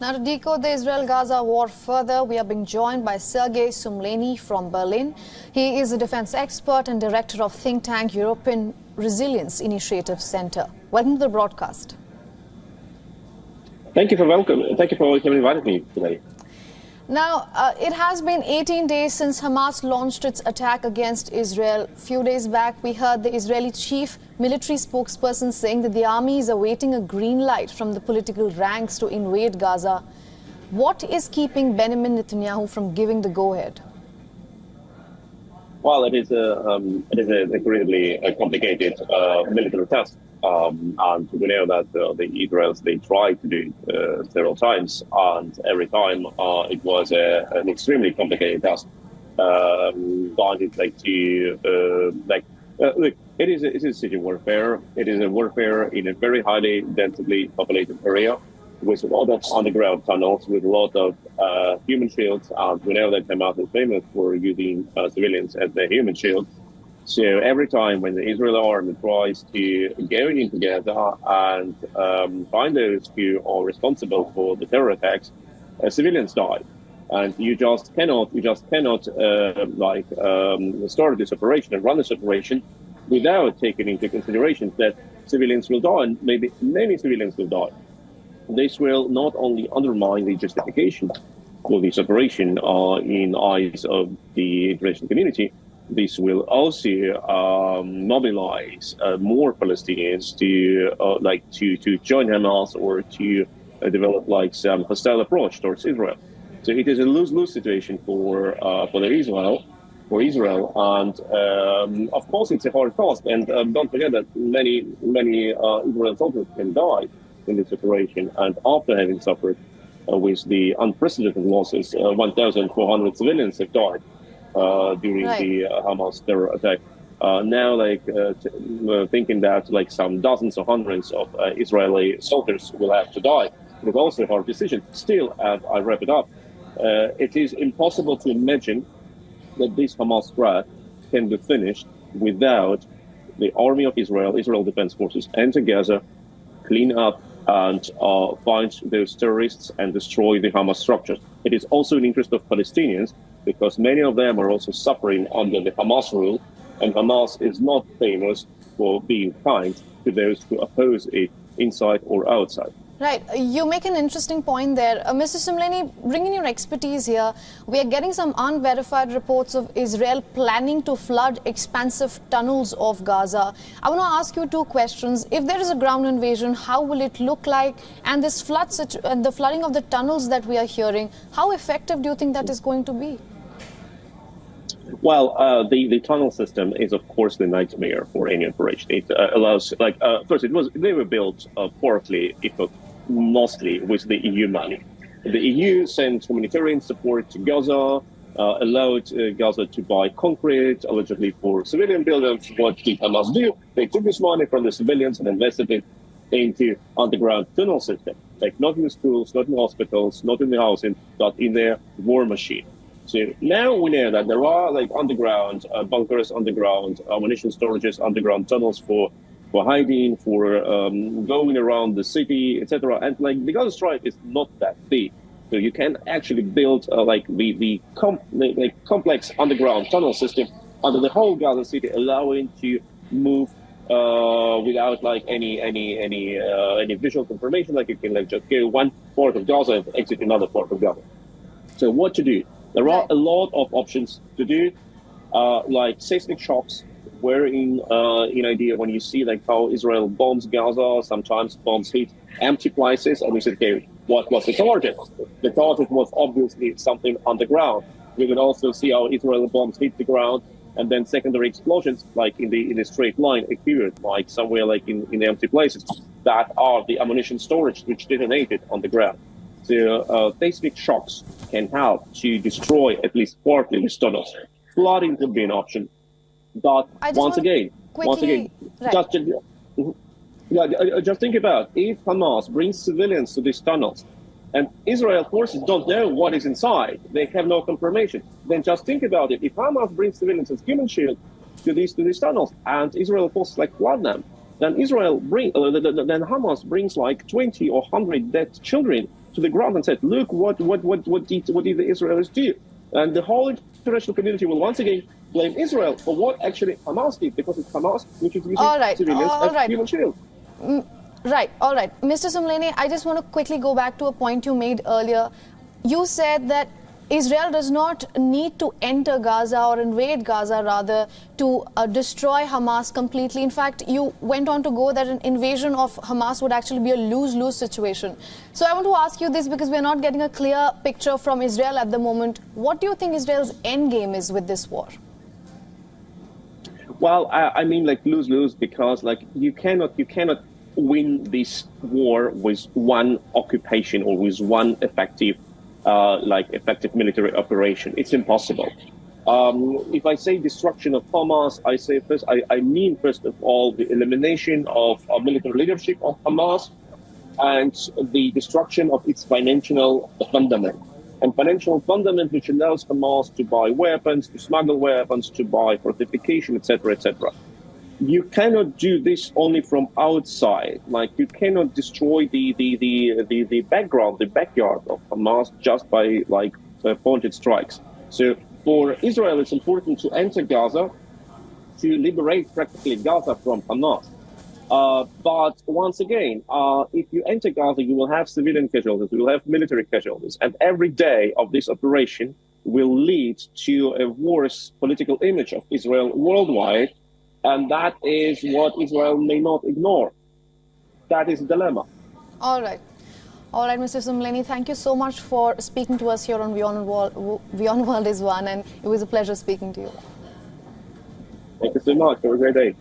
Now, to decode the Israel-Gaza war further, we are being joined by Sergei Sumleny from Berlin. He is a defense expert and director of think tank European Resilience Initiative Center. Welcome to the broadcast. Thank you for having invited me today. Now, it has been 18 days since Hamas launched its attack against Israel. A few days back, we heard the Israeli chief military spokesperson saying that the army is awaiting a green light from the political ranks to invade Gaza. What is keeping Benjamin Netanyahu from giving the go-ahead? Well, it is an incredibly complicated military task. And we know that the Israelis, they tried to do it several times, and every time it was an extremely complicated task. Look, it is a city warfare. It is a warfare in a very highly densely populated area with a lot of underground tunnels, with a lot of human shields. And we know that Hamas is famous for using civilians as their human shield. So every time when the Israeli army tries to go into Gaza and find those who are responsible for the terror attacks, civilians die, and you just cannot start this operation and run this operation without taking into consideration that civilians will die, and maybe many civilians will die. This will not only undermine the justification for this operation in eyes of the international community. This will also mobilize more Palestinians to join Hamas or to develop some hostile approach towards Israel. So it is a lose-lose situation for Israel, and of course it's a hard task. And don't forget that many Israeli soldiers can die in this operation, and after having suffered with the unprecedented losses, 1,400 civilians have died during the Hamas terror attack. Now, thinking that some dozens or hundreds of Israeli soldiers will have to die, it's also a hard decision. Still, as I wrap it up, it is impossible to imagine that this Hamas threat can be finished without the army of Israel Defense Forces, enter Gaza, clean up and find those terrorists and destroy the Hamas structures. It is also in interest of Palestinians, because many of them are also suffering under the Hamas rule, and Hamas is not famous for being kind to those who oppose it, inside or outside. Right. You make an interesting point there. Mr. Sumleny, bring in your expertise here. We are getting some unverified reports of Israel planning to flood expansive tunnels of Gaza. I want to ask you two questions. If there is a ground invasion, how will it look like? And this the flooding of the tunnels that we are hearing, how effective do you think that is going to be? Well, the tunnel system is, of course, the nightmare for any operation. It allows, first, they were built partly, if not mostly, with the EU money. The EU sent humanitarian support to Gaza, allowed Gaza to buy concrete, allegedly for civilian buildings. What did Hamas do? They took this money from the civilians and invested it into underground tunnel system, not in the schools, not in the hospitals, not in the housing, but in their war machine. So now we know that there are underground bunkers, underground ammunition storages, underground tunnels for hiding, for going around the city, etc. And the Gaza Strip is not that big, so you can actually build the complex underground tunnel system under the whole Gaza city, allowing to move without any visual confirmation. You can just go one part of Gaza and exit another part of Gaza. So what to do? There are a lot of options to do, like seismic shocks, wherein idea when you see how Israel bombs Gaza, sometimes bombs hit empty places, and we said, okay, what was the target? The target was obviously something underground. We could also see how Israeli bombs hit the ground, and then secondary explosions, in the straight line, appeared, somewhere in the empty places that are the ammunition storage which detonated on the ground. So seismic shocks can help to destroy at least partly these tunnels. Flooding could be an option, but once again, just think about if Hamas brings civilians to these tunnels, and Israel forces don't know what is inside, they have no confirmation. Then just think about it: if Hamas brings civilians as human shield to these tunnels, and Israel forces flood them, then Hamas brings 20 or 100 dead children to the ground and said, look, what did the Israelis do? And the whole international community will once again blame Israel for what actually Hamas did, because it's Hamas which is using civilians as human shields. Right, all right. Mr. Soumlani, I just want to quickly go back to a point you made earlier. You said that Israel does not need to enter Gaza or invade Gaza, rather, to destroy Hamas completely. In fact, you went on to go that an invasion of Hamas would actually be a lose-lose situation. So I want to ask you this, because we're not getting a clear picture from Israel at the moment. What do you think Israel's end game is with this war? Well, I mean, like, lose-lose, because like you cannot win this war with one occupation or with one effective military operation. It's impossible. If I say destruction of Hamas, I mean first of all the elimination of military leadership of Hamas and the destruction of its financial fundament. And financial fundament which allows Hamas to buy weapons, to smuggle weapons, to buy fortification, etc., etc. You cannot do this only from outside. Like, you cannot destroy the background, the backyard of Hamas just by pointed strikes. So for Israel, it's important to enter Gaza, to liberate practically Gaza from Hamas. But once again, if you enter Gaza, you will have civilian casualties, you will have military casualties, and every day of this operation will lead to a worse political image of Israel worldwide. And that is what Israel may not ignore. That is the dilemma. All right. All right, Mr. Soumlani, thank you so much for speaking to us here on WION World is One, and it was a pleasure speaking to you. Thank you so much. Have a great day.